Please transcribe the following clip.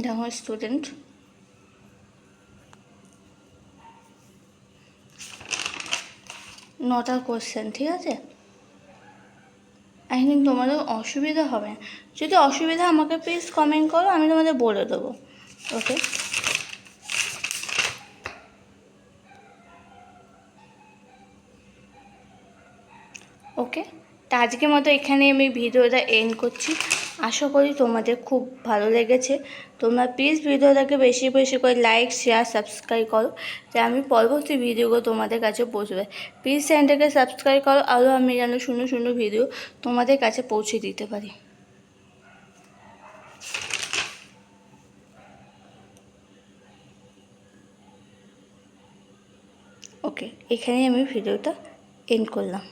দেখো স্টুডেন্ট, নটা কোশ্চেন, ঠিক আছে? আই থিঙ্ক তোমাদের অসুবিধা হবে না। যদি অসুবিধা আমাকে প্লিজ কমেন্ট করো, আমি তোমাদের বলে দেবো। ওকে, ওকে, তা আজকের মতো এখানে আমি ভিডিওটা এন্ড করছি। আশা করি তোমাদের খুব ভালো লেগেছে। তোমরা প্লিজ ভিডিওটাকে বেশি বেশি করে লাইক, শেয়ার, সাবস্ক্রাইব করো, যে আমি পরবর্তী ভিডিওগুলো তোমাদের কাছে পৌঁছবে। প্লিজ চ্যানেলটাকে সাবস্ক্রাইব করো, আরও আমি যেন সুন্দর সুন্দর ভিডিও তোমাদের কাছে পৌঁছে দিতে পারি। ওকে, এখানেই আমি ভিডিওটা এন্ড করলাম।